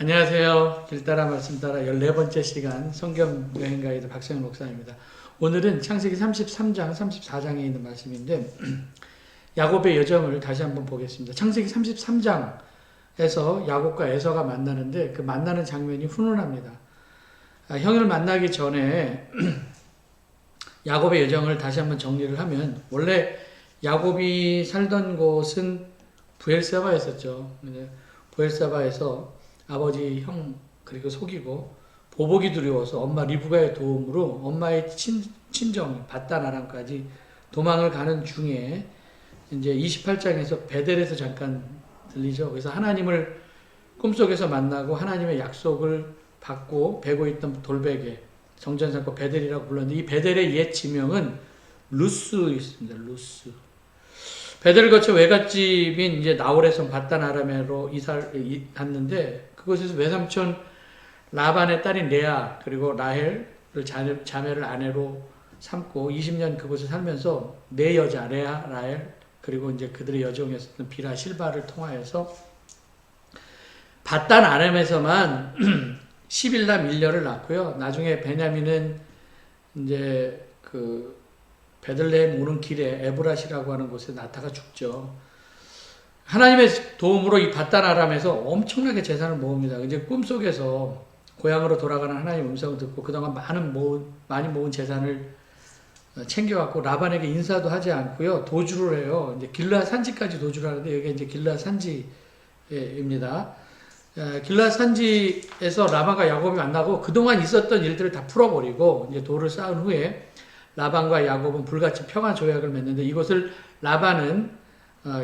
안녕하세요. 길 따라 말씀 따라 14번째 시간 성경 여행 가이드 박성현 목사입니다. 오늘은 창세기 33장, 34장에 있는 말씀인데 야곱의 여정을 다시 한번 보겠습니다. 창세기 33장에서 야곱과 에서가 만나는데 그 만나는 장면이 훈훈합니다. 형을 만나기 전에 야곱의 여정을 다시 한번 정리를 하면 원래 야곱이 살던 곳은 브엘세바였었죠. 브엘세바에서 아버지 형 그리고 속이고 보복이 두려워서 엄마 리브가의 도움으로 엄마의 친정 밧단 아람까지 도망을 가는 중에 이제 28장에서 베델에서 잠깐 들리죠. 그래서 하나님을 꿈속에서 만나고 하나님의 약속을 받고 베고 있던 돌베개 정전상고 베델이라고 불렀는데 이 베델의 옛 지명은 루스 있습니다. 루스. 베델을 거쳐 외갓집인 이제 나홀에서 밧단 아람으로 이사를 갔는데 그곳에서 외삼촌 라반의 딸인 레아 그리고 라헬을 자매를 아내로 삼고 20년 그곳에 살면서 네 여자 레아, 라헬 그리고 이제 그들의 여종이었던 비라 실바를 통하여서 밧단 아람에서만 11남 1녀를 낳고요. 나중에 베냐민은 이제 그 베들레헴 오는 길에 에브라시라고 하는 곳에 나타가 죽죠. 하나님의 도움으로 이 밧단 아람에서 엄청나게 재산을 모읍니다. 이제 꿈속에서 고향으로 돌아가는 하나님의 음성을 듣고 그동안 많이 모은 재산을 챙겨갖고 라반에게 인사도 하지 않고요. 도주를 해요. 이제 길르앗 산지까지 도주를 하는데 여기 이제 길르앗 산지입니다. 길르앗 산지에서 라반과 야곱이 만나고 그동안 있었던 일들을 다 풀어버리고 이제 돌을 쌓은 후에 라반과 야곱은 불같이 평화 조약을 맺는데 이것을 라반은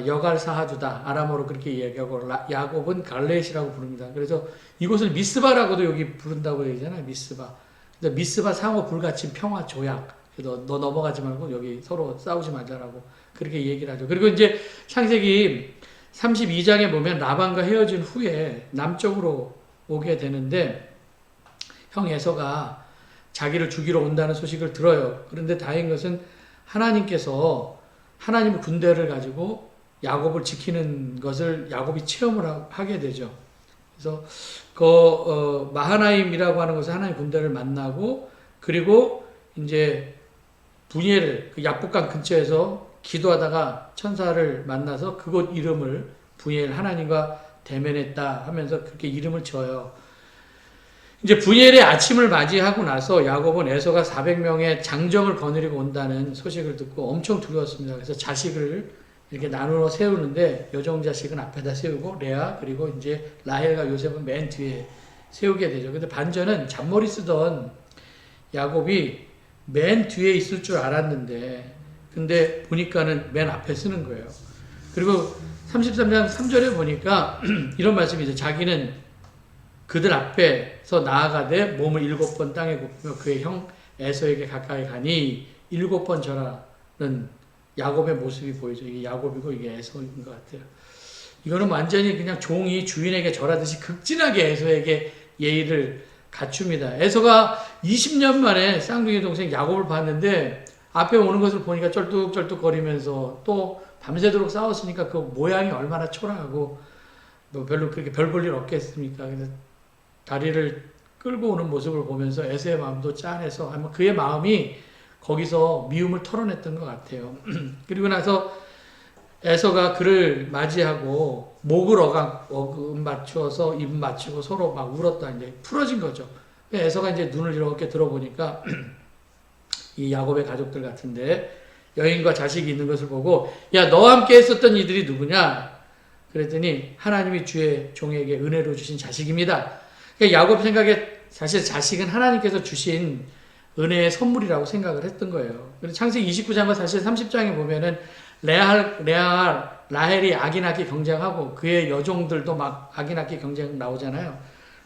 여갈 사하두다 아람어로 그렇게 이야기하고 야곱은 갈렛이라고 부릅니다. 그래서 이곳을 미스바라고도 여기 부른다고 얘기잖아요. 미스바. 미스바 상호 불같이 평화 조약. 너 넘어가지 말고 여기 서로 싸우지 말자라고 그렇게 얘기를 하죠. 그리고 이제 창세기 32장에 보면 라반과 헤어진 후에 남쪽으로 오게 되는데 형 에서가 자기를 죽이러 온다는 소식을 들어요. 그런데 다행인 것은 하나님께서 하나님의 군대를 가지고 야곱을 지키는 것을 야곱이 체험을 하게 되죠. 그래서 마하나임이라고 하는 곳에 하나님 군대를 만나고 그리고 이제 분이엘 그 야복강 근처에서 기도하다가 천사를 만나서 그곳 이름을 분이엘 하나님과 대면했다 하면서 그렇게 이름을 지어요. 이제 분이엘의 아침을 맞이하고 나서 야곱은 에서가 400명의 장정을 거느리고 온다는 소식을 듣고 엄청 두려웠습니다. 그래서 자식을 이렇게 나누어 세우는데 여종 자식은 앞에다 세우고 레아 그리고 이제 라헬과 요셉은 맨 뒤에 세우게 되죠. 근데 반전은 잔머리 쓰던 야곱이 맨 뒤에 있을 줄 알았는데 근데 보니까는 맨 앞에 쓰는 거예요. 그리고 33장 3절에 보니까 이런 말씀이죠. 자기는 그들 앞에서 나아가되 몸을 7번 땅에 굽히며 그의 형 에서에게 가까이 가니 7번 절하는 야곱의 모습이 보이죠. 이게 야곱이고 이게 에서인 것 같아요. 이거는 완전히 그냥 종이 주인에게 절하듯이 극진하게 에서에게 예의를 갖춥니다. 에서가 20년 만에 쌍둥이 동생 야곱을 봤는데 앞에 오는 것을 보니까 쩔뚝쩔뚝 거리면서 또 밤새도록 싸웠으니까 그 모양이 얼마나 초라하고 뭐 별로 그렇게 별 볼 일 없겠습니까? 그래서 다리를 끌고 오는 모습을 보면서 에서의 마음도 짠해서 아마 그의 마음이 거기서 미움을 털어냈던 것 같아요. 그리고 나서 에서가 그를 맞이하고 목을 어금 맞추어서 입 맞추고 서로 막 울었다 이제 풀어진 거죠. 에서가 이제 눈을 이렇게 들어보니까 이 야곱의 가족들 같은데 여인과 자식이 있는 것을 보고 야 너와 함께 했었던 이들이 누구냐? 그랬더니 하나님이 주의 종에게 은혜로 주신 자식입니다. 그러니까 야곱 생각에 사실 자식은 하나님께서 주신 은혜의 선물이라고 생각을 했던 거예요. 그래서 창세기 29장과 사실 30장에 보면은 라헬이 아기 낳기 경쟁하고 그의 여종들도 막 아기 낳기 경쟁 나오잖아요.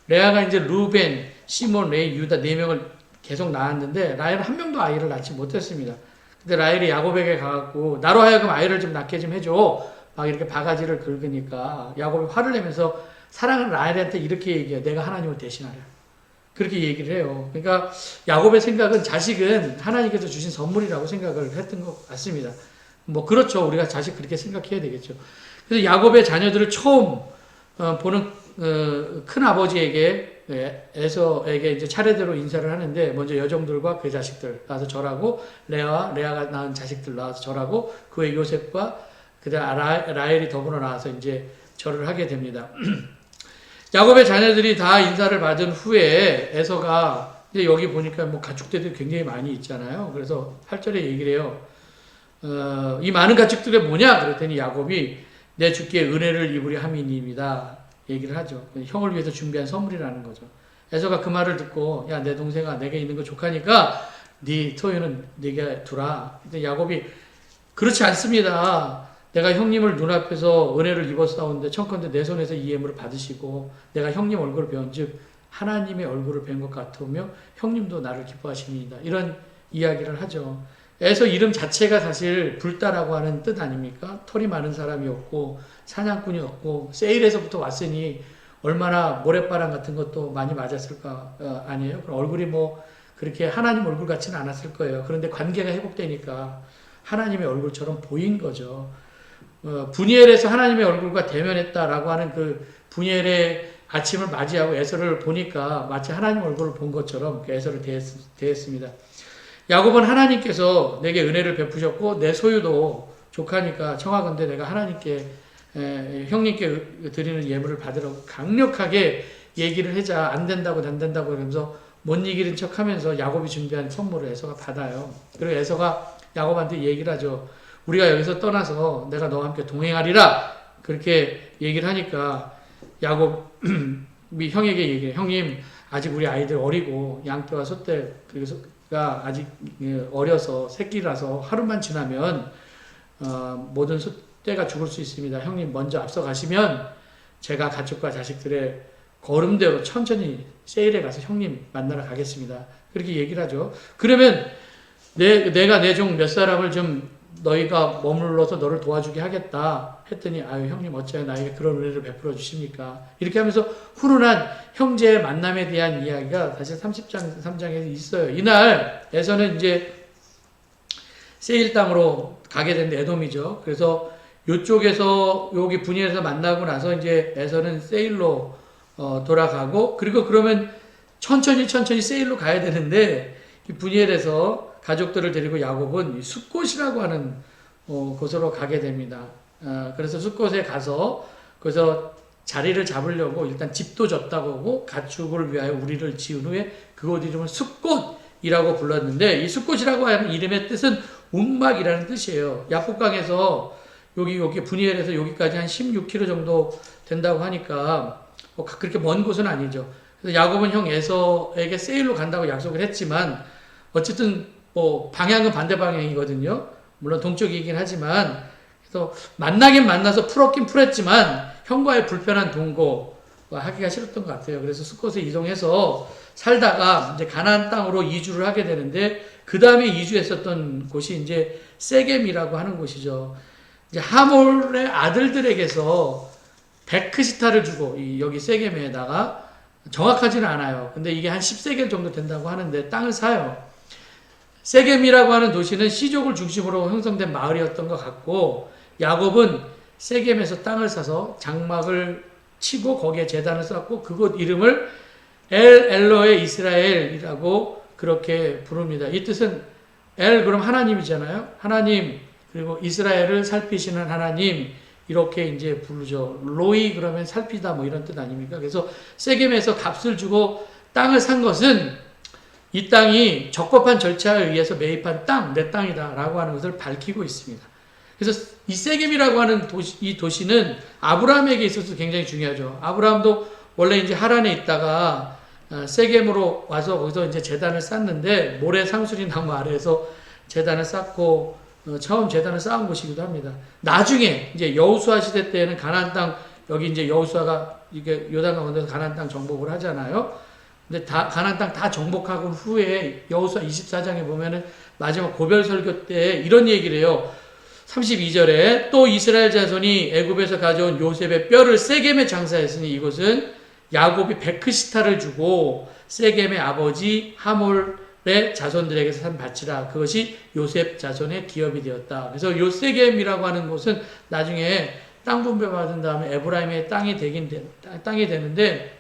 레아가 이제 루벤, 시몬, 레이, 유다 4명을 계속 낳았는데 라헬은 한 명도 아이를 낳지 못했습니다. 근데 라헬이 야곱에게 가갖고 나로 하여금 아이를 좀 낳게 좀 해줘. 막 이렇게 바가지를 긁으니까 야곱이 화를 내면서 사랑하는 라헬한테 이렇게 얘기해요. 내가 하나님을 대신하려. 그렇게 얘기를 해요. 그러니까 야곱의 생각은 자식은 하나님께서 주신 선물이라고 생각을 했던 것 같습니다. 뭐 그렇죠. 우리가 자식 그렇게 생각해야 되겠죠. 그래서 야곱의 자녀들을 처음 보는 큰 아버지에게 에서에게 이제 차례대로 인사를 하는데 먼저 여종들과 그 자식들 나와서 절하고 레아가 낳은 자식들 나와서 절하고 그 후에 요셉과 그다음 라헬이 더불어 나와서 이제 절을 하게 됩니다. 야곱의 자녀들이 다 인사를 받은 후에 에서가 이제 여기 보니까 뭐 가축들이 굉장히 많이 있잖아요. 그래서 8절에 얘기를 해요. 이 많은 가축들이 뭐냐? 그랬더니 야곱이 내 주께 은혜를 입으려 함이니이다. 얘기를 하죠. 형을 위해서 준비한 선물이라는 거죠. 에서가 그 말을 듣고 야, 내 동생아, 내게 있는 거 족하니까 네 소유는 네게 두라. 근데 야곱이 그렇지 않습니다. 내가 형님을 눈앞에서 은혜를 입었사온데 청컨대 내 손에서 이 예물을 받으시고 내가 형님 얼굴을 배운즉 하나님의 얼굴을 뵌 것 같으며 형님도 나를 기뻐하시니이다. 이런 이야기를 하죠. 에서 이름 자체가 사실 불다라고 하는 뜻 아닙니까? 털이 많은 사람이었고 사냥꾼이었고 세일에서부터 왔으니 얼마나 모래바람 같은 것도 많이 맞았을까 아니에요? 그럼 얼굴이 뭐 그렇게 하나님 얼굴 같지는 않았을 거예요. 그런데 관계가 회복되니까 하나님의 얼굴처럼 보인 거죠. 분이엘에서 하나님의 얼굴과 대면했다라고 하는 그 분이엘의 아침을 맞이하고 에서를 보니까 마치 하나님 얼굴을 본 것처럼 에서를 대했습니다. 야곱은 하나님께서 내게 은혜를 베푸셨고 내 소유도 족하니까 청하건대 내가 하나님께 형님께 드리는 예물을 받으라고 강력하게 얘기를 하자 안 된다고 그러면서 못 이기는 척하면서 야곱이 준비한 선물을 에서가 받아요. 그리고 에서가 야곱한테 얘기를 하죠. 우리가 여기서 떠나서 내가 너와 함께 동행하리라 그렇게 얘기를 하니까 야곱이 형에게 얘기해. 형님 아직 우리 아이들 어리고 양떼와 소떼가 아직 어려서 새끼라서 하루만 지나면 모든 소떼가 죽을 수 있습니다. 형님 먼저 앞서 가시면 제가 가축과 자식들의 걸음대로 천천히 세일에 가서 형님 만나러 가겠습니다. 그렇게 얘기를 하죠. 그러면 내가 내 종 몇 사람을 좀 너희가 머물러서 너를 도와주게 하겠다 했더니 아유 형님 어찌하여 나에게 그런 은혜를 베풀어 주십니까? 이렇게 하면서 훈훈한 형제의 만남에 대한 이야기가 사실 30장 3장에 있어요. 이날 에서는 이제 세일 땅으로 가게 된 에돔이죠. 그래서 요쪽에서 여기 분이엘에서 만나고 나서 이제 에서는 세일로 돌아가고 그리고 그러면 천천히 세일로 가야 되는데 이 분이엘에서 가족들을 데리고 야곱은 숫곳이라고 하는 곳으로 가게 됩니다. 그래서 숫곳에 가서 거기서 자리를 잡으려고 일단 집도 졌다고 하고 가축을 위하여 우리를 지은 후에 그곳 이름을 숫곳이라고 불렀는데 이 숫곳이라고 하는 이름의 뜻은 움막이라는 뜻이에요. 야복강에서 여기 분이엘에서 여기까지 한 16km 정도 된다고 하니까 그렇게 먼 곳은 아니죠. 그래서 야곱은 형 에서에게 세일로 간다고 약속을 했지만 어쨌든 뭐 방향은 반대 방향이거든요. 물론 동쪽이긴 하지만 그래서 만나긴 만나서 풀었긴 풀었지만 형과의 불편한 동거와 하기가 싫었던 것 같아요. 그래서 숫곳에 이동해서 살다가 이제 가나안 땅으로 이주를 하게 되는데 그 다음에 이주했었던 곳이 이제 세겜이라고 하는 곳이죠. 이제 하몰의 아들들에게서 베크시타를 주고 여기 세겜에다가 정확하지는 않아요. 근데 이게 한 10세겔 정도 된다고 하는데 땅을 사요. 세겜이라고 하는 도시는 시족을 중심으로 형성된 마을이었던 것 같고 야곱은 세겜에서 땅을 사서 장막을 치고 거기에 제단을 쌓고 그곳 이름을 엘로의 이스라엘이라고 그렇게 부릅니다. 이 뜻은 그럼 하나님이잖아요. 하나님 그리고 이스라엘을 살피시는 하나님 이렇게 이제 부르죠. 로이 그러면 살피다 뭐 이런 뜻 아닙니까? 그래서 세겜에서 값을 주고 땅을 산 것은 이 땅이 적법한 절차에 의해서 매입한 땅, 내 땅이다 라고 하는 것을 밝히고 있습니다. 그래서 이 세겜이라고 하는 이 도시는 아브라함에게 있어서 굉장히 중요하죠. 아브라함도 원래 이제 하란에 있다가 세겜으로 와서 거기서 이제 제단을 쌓는데 모래 상수리 나무 아래에서 제단을 쌓고 처음 제단을 쌓은 곳이기도 합니다. 나중에 이제 여호수아 시대 때에는 가나안 땅 여기 이제 여호수아가 이게 요단강 건너서 가나안 땅 정복을 하잖아요. 근데 가나안 땅 다 정복하고 후에 여호수아 24장에 보면은 마지막 고별 설교 때 이런 얘기를 해요. 32절에 또 이스라엘 자손이 애굽에서 가져온 요셉의 뼈를 세겜에 장사했으니 이곳은 야곱이 베크시타를 주고 세겜의 아버지 하몰의 자손들에게서 산 밭이라 그것이 요셉 자손의 기업이 되었다. 그래서 요 세겜이라고 하는 곳은 나중에 땅 분배받은 다음에 에브라임의 땅이 땅이 되는데,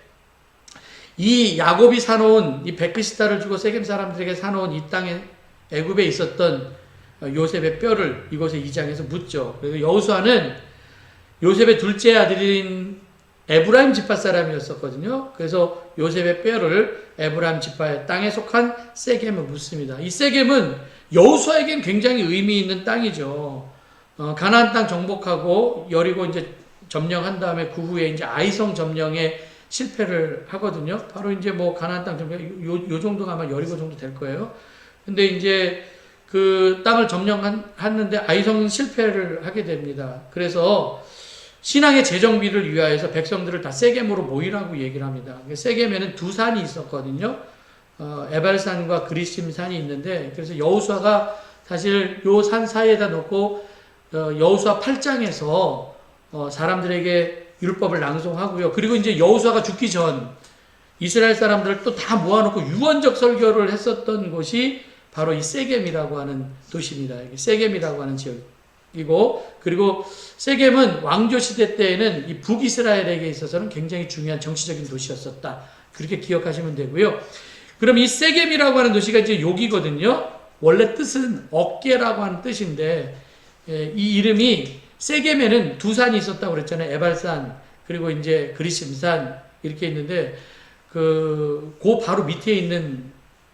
이 야곱이 사놓은 이 베크시타를 주고 세겜 사람들에게 사놓은 이 땅에 애굽에 있었던 요셉의 뼈를 이곳에 이장해서 묻죠. 그래서 여호수아는 요셉의 둘째 아들인 에브라임 지파 사람이었었거든요. 그래서 요셉의 뼈를 에브라임 지파의 땅에 속한 세겜에 묻습니다. 이 세겜은 여호수아에겐 굉장히 의미 있는 땅이죠. 가나안 땅 정복하고 여리고 이제 점령한 다음에 그 후에 이제 아이성 점령에 실패를 하거든요. 바로 이제 뭐 가나안 땅 점령 요 정도가 아마 여리고 정도 될 거예요. 근데 이제 그 땅을 점령했는데 아이성 실패를 하게 됩니다. 그래서 신앙의 재정비를 위하여서 백성들을 다 세겜으로 모이라고 얘기를 합니다. 세겜에는 두 산이 있었거든요. 에발산과 그리심 산이 있는데, 그래서 여호수아가 사실 요 산 사이에다 놓고 여호수아 8장에서 사람들에게 율법을 낭송하고요. 그리고 이제 여호수아가 죽기 전 이스라엘 사람들을 또 다 모아놓고 유언적 설교를 했었던 곳이 바로 이 세겜이라고 하는 도시입니다. 세겜이라고 하는 지역이고, 그리고 세겜은 왕조 시대 때에는 이 북이스라엘에게 있어서는 굉장히 중요한 정치적인 도시였었다. 그렇게 기억하시면 되고요. 그럼 이 세겜이라고 하는 도시가 이제 여기거든요. 원래 뜻은 어깨라고 하는 뜻인데, 이 이름이 세겜에는 두 산이 있었다고 그랬잖아요. 에발산, 그리고 이제 그리심산, 이렇게 있는데, 그 바로 밑에 있는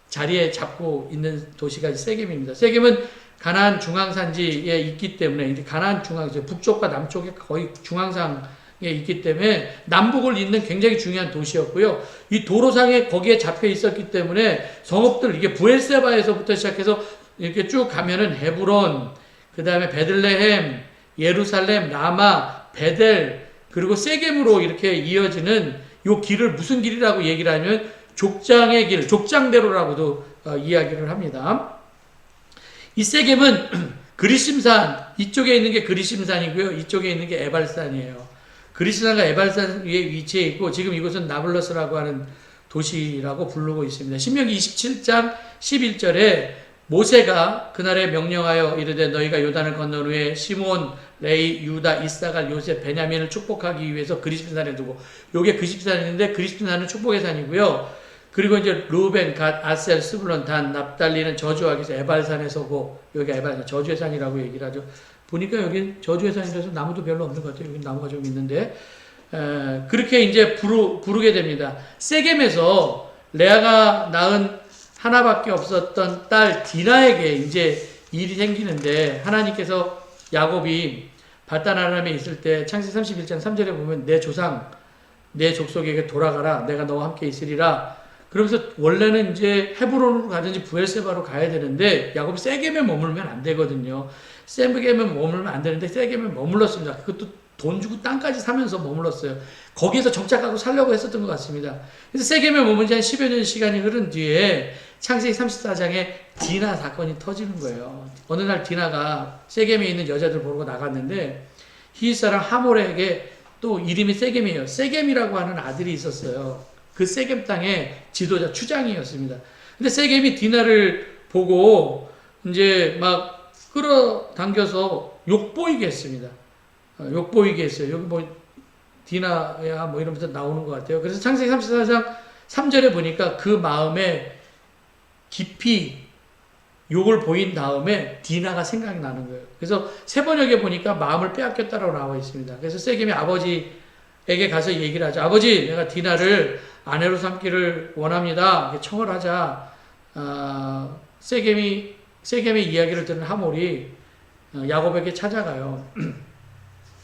자리에 잡고 있는 도시가 세겜입니다. 세겜은 가나안 중앙산지에 있기 때문에, 이제 가나안 중앙, 북쪽과 남쪽에 거의 중앙상에 있기 때문에 남북을 잇는 굉장히 중요한 도시였고요. 이 도로상에 거기에 잡혀 있었기 때문에 성읍들, 이게 부엘세바에서부터 시작해서 이렇게 쭉 가면은 헤브론, 그 다음에 베들레헴, 예루살렘, 라마, 베델, 그리고 세겜으로 이렇게 이어지는 요 길을 무슨 길이라고 얘기를 하면 족장의 길, 족장대로라고도 이야기를 합니다. 이 세겜은 그리심산, 이쪽에 있는 게 그리심산이고요. 이쪽에 있는 게 에발산이에요. 그리심산과 에발산 위에 위치해 있고, 지금 이곳은 나블러스라고 하는 도시라고 부르고 있습니다. 신명기 27장 11절에 모세가 그날에 명령하여 이르되 너희가 요단을 건넌 후에 시몬, 레이, 유다, 이사갈, 요셉, 베냐민을 축복하기 위해서 그리심산에 두고, 요게 그리심산인데 그리심산은 축복의 산이고요. 그리고 이제 루벤, 갓, 아셀, 스불론, 단, 납달리는 저주하기 위해서 에발산에 서고, 여기가 에발산, 저주의 산이라고 얘기를 하죠. 보니까 여기 저주의 산이라서 나무도 별로 없는 것 같아요. 여기 나무가 좀 있는데, 그렇게 이제 부르게 됩니다. 세겜에서 레아가 낳은 하나밖에 없었던 딸 디나에게 이제 일이 생기는데, 하나님께서 야곱이 발단 아람에 있을 때 창세기 31장 3절에 보면 내 조상, 내 족속에게 돌아가라. 내가 너와 함께 있으리라. 그러면서 원래는 이제 헤브론으로 가든지 부엘세바로 가야 되는데 야곱이 세겜에 머물면 안 되거든요. 세겜에 머물면 안 되는데 세겜에 머물렀습니다. 그것도 돈 주고 땅까지 사면서 머물렀어요. 거기에서 정착하고 살려고 했었던 것 같습니다. 그래서 세겜에 머문 지 한 10여 년 시간이 흐른 뒤에 창세기 34장에 디나 사건이 터지는 거예요. 어느 날 디나가 세겜에 있는 여자들 보러 나갔는데 히윗 사람 하몰에게 또 이름이 세겜이에요. 세겜이라고 하는 아들이 있었어요. 그 세겜 땅의 지도자 추장이었습니다. 근데 세겜이 디나를 보고 이제 막 끌어당겨서 욕보이게 했습니다. 욕보이게 했어요. 여기 뭐 디나야 뭐 이러면서 나오는 것 같아요. 그래서 창세기 34장 3절에 보니까 그 마음에 깊이 욕을 보인 다음에 디나가 생각이 나는 거예요. 그래서 세 번역에 보니까 마음을 빼앗겼다라고 나와 있습니다. 그래서 세겜이 아버지에게 가서 얘기를 하죠. 아버지, 내가 디나를 아내로 삼기를 원합니다. 청을 하자. 세겜의 이야기를 들은 하몰이 야곱에게 찾아가요.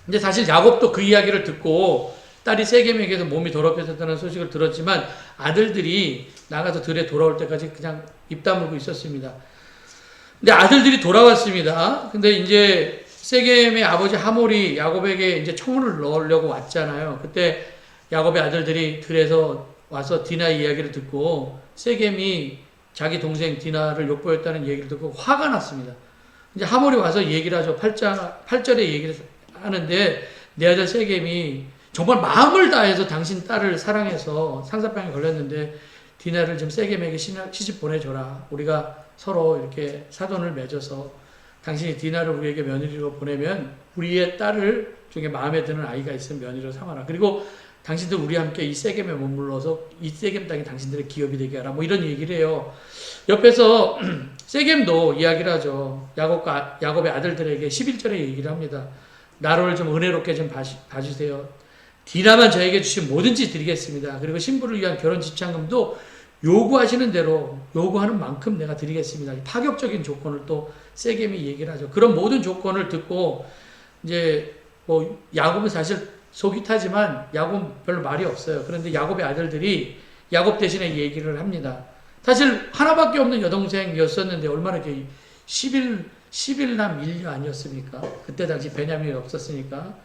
근데 사실 야곱도 그 이야기를 듣고 딸이 세겜에게서 몸이 더럽혀졌다는 소식을 들었지만 아들들이 나가서 들에 돌아올 때까지 그냥 입 다물고 있었습니다. 근데 아들들이 돌아왔습니다. 근데 이제 세겜의 아버지 하몰이 야곱에게 이제 청혼을 넣으려고 왔잖아요. 그때 야곱의 아들들이 들에서 와서 디나 이야기를 듣고 세겜이 자기 동생 디나를 욕보였다는 얘기를 듣고 화가 났습니다. 이제 하몰이 와서 얘기를 하죠. 8절에 얘기를 하는데 내 아들 세겜이 정말 마음을 다해서 당신 딸을 사랑해서 상사병에 걸렸는데 디나를 좀 세겜에게 시집 보내줘라. 우리가 서로 이렇게 사돈을 맺어서 당신이 디나를 우리에게 며느리로 보내면 우리의 딸을 중에 마음에 드는 아이가 있으면 며느리로 삼아라. 그리고 당신들 우리와 함께 이 세겜에 머물러서 이 세겜 땅이 당신들의 기업이 되게 하라. 뭐 이런 얘기를 해요. 옆에서 세겜도 이야기를 하죠. 야곱의 아들들에게 11절에 얘기를 합니다. 나를 좀 은혜롭게 좀 봐주세요. 디나만 저에게 주시면 뭐든지 드리겠습니다. 그리고 신부를 위한 결혼 지참금도 요구하시는 대로 요구하는 만큼 내가 드리겠습니다. 파격적인 조건을 또 세겜이 얘기를 하죠. 그런 모든 조건을 듣고 이제 뭐 야곱은 사실 속이 타지만 야곱은 별로 말이 없어요. 그런데 야곱의 아들들이 야곱 대신에 얘기를 합니다. 사실 하나밖에 없는 여동생이었었는데 얼마나 11남 1녀 아니었습니까? 그때 당시 베냐민이 없었으니까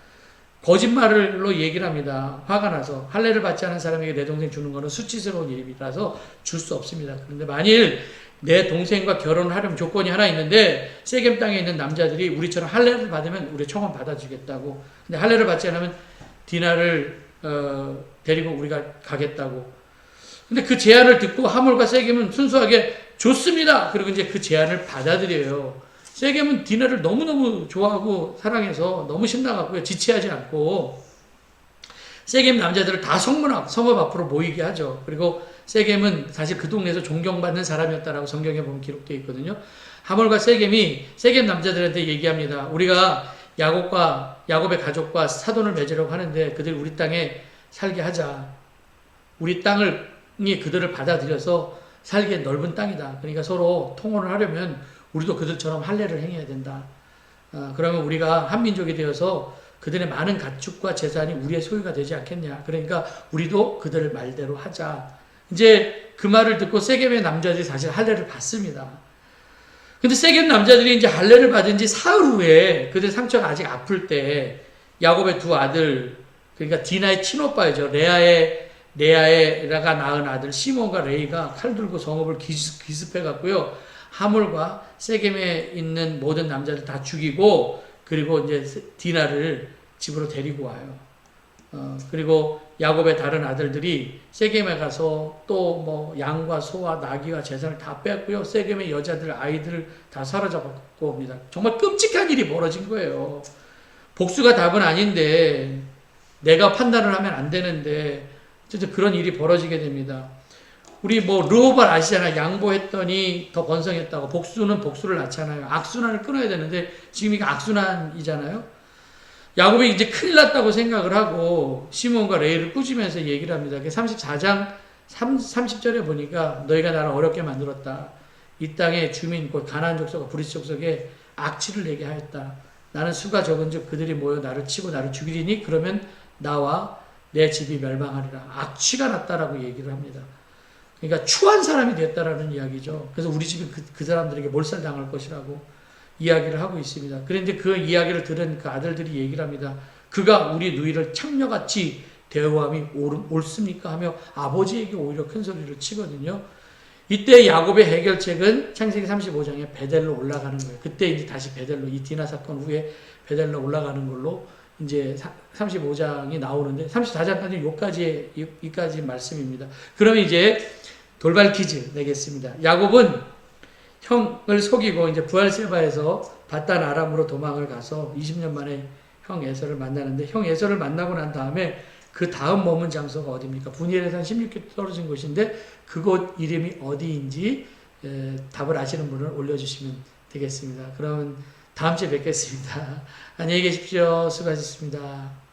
거짓말로 얘기를 합니다. 화가 나서 할례를 받지 않은 사람에게 내 동생 주는 것은 수치스러운 일이라서 줄 수 없습니다. 그런데 만일 내 동생과 결혼을 하려면 조건이 하나 있는데 세겜 땅에 있는 남자들이 우리처럼 할례를 받으면 우리 청혼 받아주겠다고. 근데 할례를 받지 않으면 디나를 데리고 우리가 가겠다고. 근데 그 제안을 듣고 하몰과 세겜은 순수하게 좋습니다. 그리고 이제 그 제안을 받아들여요. 세겜은 디나를 너무너무 좋아하고 사랑해서 너무 신나갖고요. 지체하지 않고 세겜 남자들을 다 성읍 앞으로 모이게 하죠. 그리고 세겜은 사실 그 동네에서 존경받는 사람이었다라고 성경에 보면 기록되어 있거든요. 하몰과 세겜이 세겜 남자들한테 얘기합니다. 우리가 야곱의 가족과 사돈을 맺으려고 하는데 그들 우리 땅에 살게 하자. 우리 땅이 그들을 받아들여서 살기에 넓은 땅이다. 그러니까 서로 통혼을 하려면 우리도 그들처럼 할례를 행해야 된다. 그러면 우리가 한 민족이 되어서 그들의 많은 가축과 재산이 우리의 소유가 되지 않겠냐. 그러니까 우리도 그들을 말대로 하자. 이제 그 말을 듣고 세겜의 남자들이 사실 할례를 받습니다. 근데 세겜 남자들이 이제 할례를 받은 지 사흘 후에 그들 상처가 아직 아플 때 야곱의 두 아들, 그러니까 디나의 친오빠이죠. 레아가 낳은 아들 시몬과 레이가 칼 들고 성읍을 기습해 갖고요. 하몰과 세겜에 있는 모든 남자들 다 죽이고 그리고 이제 디나를 집으로 데리고 와요. 그리고 야곱의 다른 아들들이 세겜에 가서 또 뭐 양과 소와 나귀와 재산을 다 뺐고요. 세겜의 여자들, 아이들을 다 사로잡았고 옵니다. 정말 끔찍한 일이 벌어진 거예요. 복수가 답은 아닌데 내가 판단을 하면 안 되는데 어쨌든 그런 일이 벌어지게 됩니다. 우리 뭐 르호발 아시잖아요. 양보했더니 더 번성했다고. 복수는 복수를 낳잖아요. 악순환을 끊어야 되는데 지금 이게 악순환이잖아요. 야곱이 이제 큰일 났다고 생각을 하고 시몬과 레이를 꾸짖으면서 얘기를 합니다. 34장 30절에 보니까 너희가 나를 어렵게 만들었다. 이 땅의 주민 곧 가나안 족속과 브리스 족속에 악취를 내게 하였다. 나는 수가 적은즉 그들이 모여 나를 치고 나를 죽이리니 그러면 나와 내 집이 멸망하리라. 악취가 났다라고 얘기를 합니다. 그러니까 추한 사람이 됐다라는 이야기죠. 그래서 우리 집이 그 사람들에게 몰살당할 것이라고 이야기를 하고 있습니다. 그런데 그 이야기를 들은 그 아들들이 얘기를 합니다. 그가 우리 누이를 창녀같이 대우함이 옳습니까? 하며 아버지에게 오히려 큰 소리를 치거든요. 이때 야곱의 해결책은 창세기 35장에 베델로 올라가는 거예요. 그때 이제 다시 베델로, 이 디나 사건 후에 베델로 올라가는 걸로 이제 35장이 나오는데 34장까지 여기까지 말씀입니다. 그러면 이제 돌발 퀴즈 내겠습니다. 야곱은 형을 속이고 이제 부엘세바에서 바단 아람으로 도망을 가서 20년 만에 형 에서를 만나는데 형 에서를 만나고 난 다음에 그 다음 머문 장소가 어디입니까? 분이엘에서 한 16km 떨어진 곳인데 그곳 이름이 어디인지 답을 아시는 분을 올려주시면 되겠습니다. 그러면 다음 주에 뵙겠습니다. 안녕히 계십시오. 수고하셨습니다.